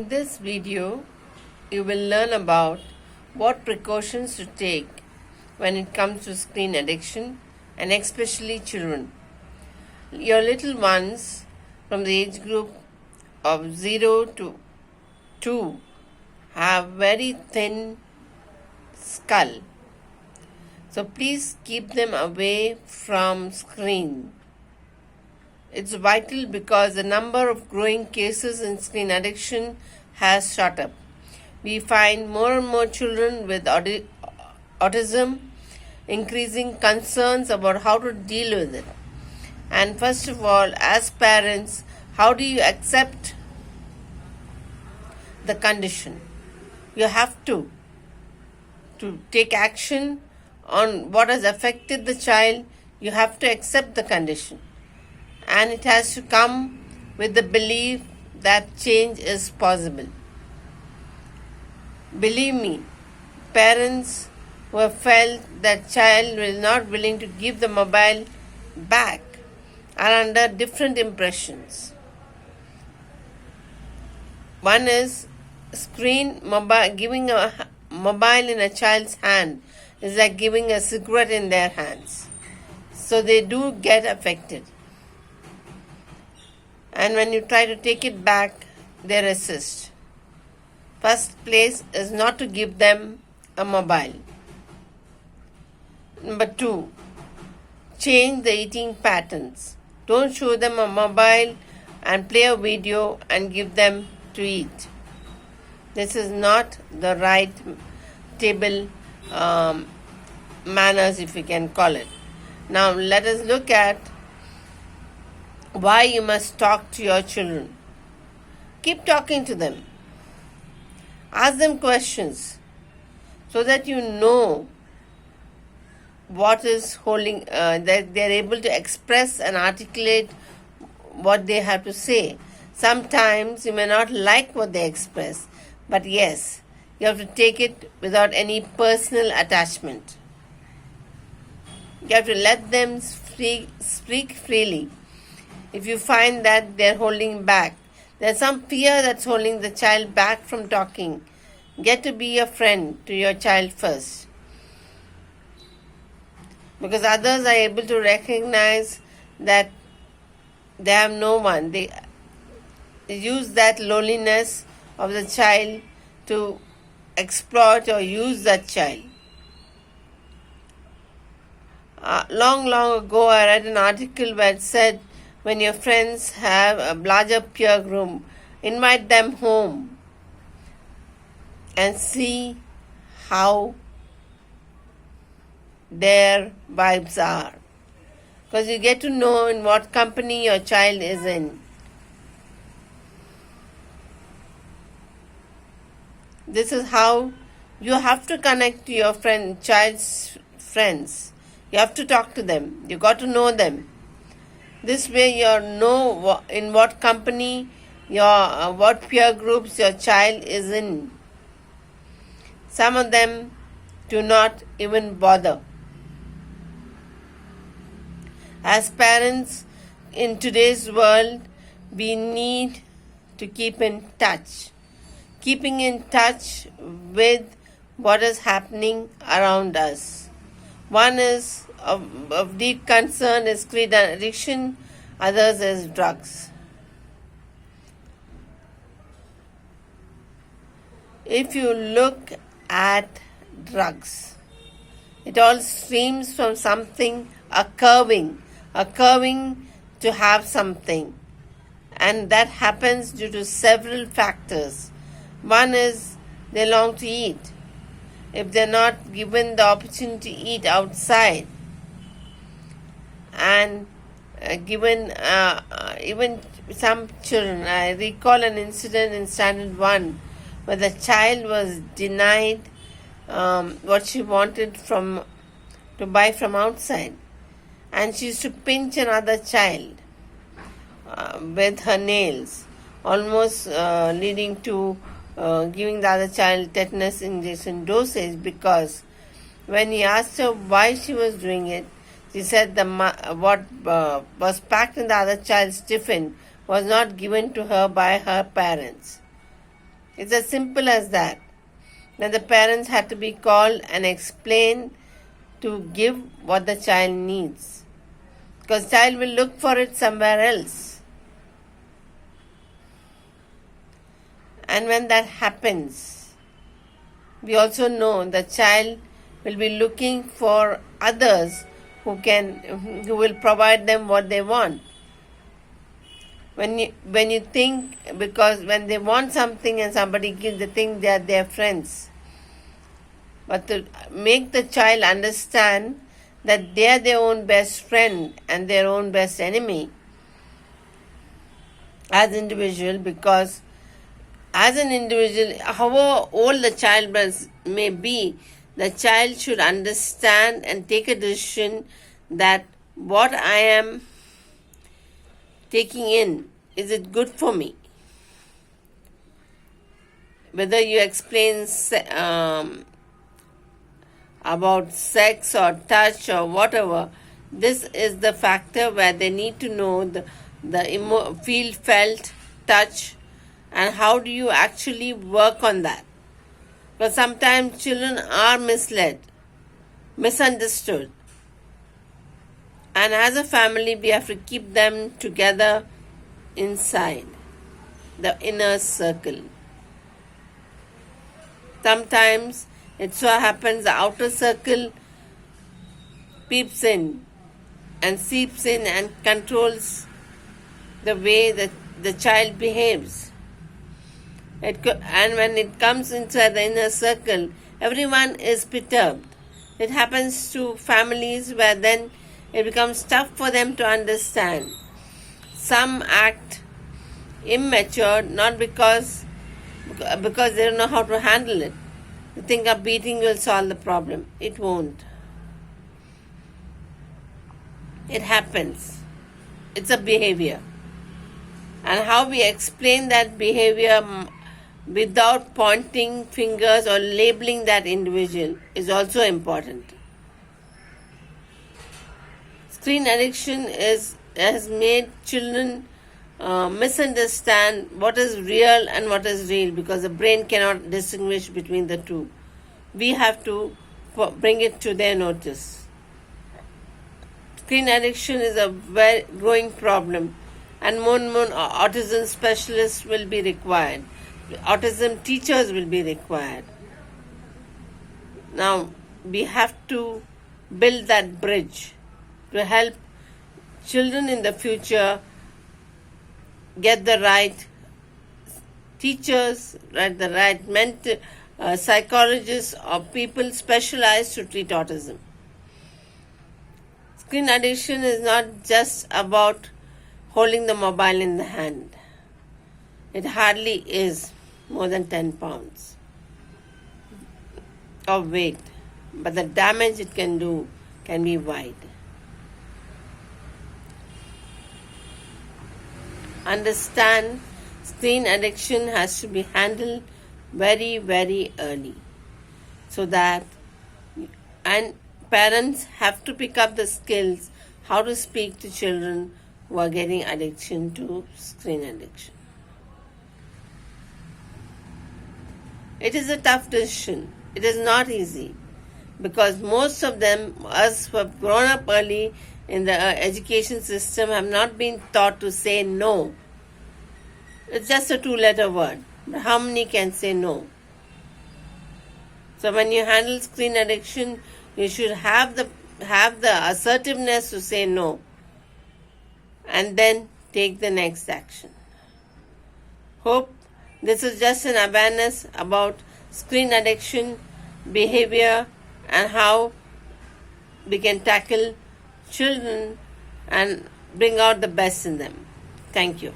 In this video, you will learn about what precautions to take when it comes to screen addiction and especially children. Your little ones from the age group of 0 to 2 have very thin skull. So please keep them away from screen. It's vital because the number of growing cases in screen addiction has shot up. We find more and more children with autism, increasing concerns about how to deal with it. And first of all, as parents, how do you accept the condition? You have to take action on what has affected the child. You have to accept the condition. And it has to come with the belief that change is possible. Believe me, parents who have felt that child is not willing to give the mobile back are under different impressions. One is giving a mobile in a child's hand is like giving a cigarette in their hands. So they do get affected. And when you try to take it back, they resist. First place is not to give them a mobile. Number 2, change the eating patterns. Don't show them a mobile and play a video and give them to eat. This is not the right table manners, if we can call it. Now let us look at why you must talk to your children. Keep talking to them. Ask them questions so that you know what is holding, that they are able to express and articulate what they have to say. Sometimes you may not like what they express, but yes, you have to take it without any personal attachment. You have to let them speak freely. If you find that they're holding back, there's some fear that's holding the child back from talking, get to be a friend to your child first. Because others are able to recognize that they have no one. They use that loneliness of the child to exploit or use that child. Long ago, I read an article where it said, when your friends have a larger peer group, invite them home and see how their vibes are. Because you get to know in what company your child is in. This is how you have to connect to your child's friends. You have to talk to them. You got to know them. This way you know in what company, what peer groups your child is in. Some of them do not even bother. As parents in today's world, we need to keep in touch. Keeping in touch with what is happening around us. One is of deep concern is screen addiction, others is drugs. If you look at drugs, it all streams from something, a curving to have something. And that happens due to several factors. One is they long to eat. If they're not given the opportunity to eat outside, and given even some children, I recall an incident in Standard 1 where the child was denied what she wanted to buy from outside, and she used to pinch another child with her nails, almost leading to giving the other child tetanus injection dosage, because when he asked her why she was doing it, she said what was packed in the other child's tiffin was not given to her by her parents. It's as simple as that. Then the parents had to be called and explained to give what the child needs. Because child will look for it somewhere else. And when that happens, we also know the child will be looking for others who will provide them what they want. When you think, because when they want something and somebody gives, they think they are their friends. But to make the child understand that they are their own best friend and their own best enemy as individual, because as an individual, however old the child may be, the child should understand and take a decision that what I am taking in, is it good for me? Whether you explain about sex or touch or whatever, this is the factor where they need to know the feel, felt, touch, and how do you actually work on that. Because sometimes children are misled, misunderstood. And as a family, we have to keep them together inside the inner circle. Sometimes it so happens the outer circle peeps in and seeps in and controls the way that the child behaves. And when it comes inside the inner circle, everyone is perturbed. It happens to families where then it becomes tough for them to understand. Some act immature not because they don't know how to handle it. They think a beating will solve the problem. It won't. It happens. It's a behavior. And how we explain that behavior without pointing fingers or labeling that individual is also important. Screen addiction has made children misunderstand what is real and what is real, because the brain cannot distinguish between the two. We have to bring it to their notice. Screen addiction is a very growing problem, and more autism specialists will be required. Autism teachers will be required. Now, we have to build that bridge to help children in the future get the right teachers, the right mentor, psychologists, or people specialized to treat autism. Screen addiction is not just about holding the mobile in the hand. It hardly is more than 10 pounds of weight, but the damage it can do can be wide. Understand, screen addiction has to be handled very, very early, so that, and parents have to pick up the skills how to speak to children who are getting addiction to screen addiction. It is a tough decision. It is not easy, because most of them, us who have grown up early in the education system, have not been taught to say no. It's just a 2-letter word. But how many can say no? So when you handle screen addiction, you should have the assertiveness to say no, and then take the next action. Hope this is just an awareness about screen addiction, behavior, and how we can tackle children and bring out the best in them. Thank you.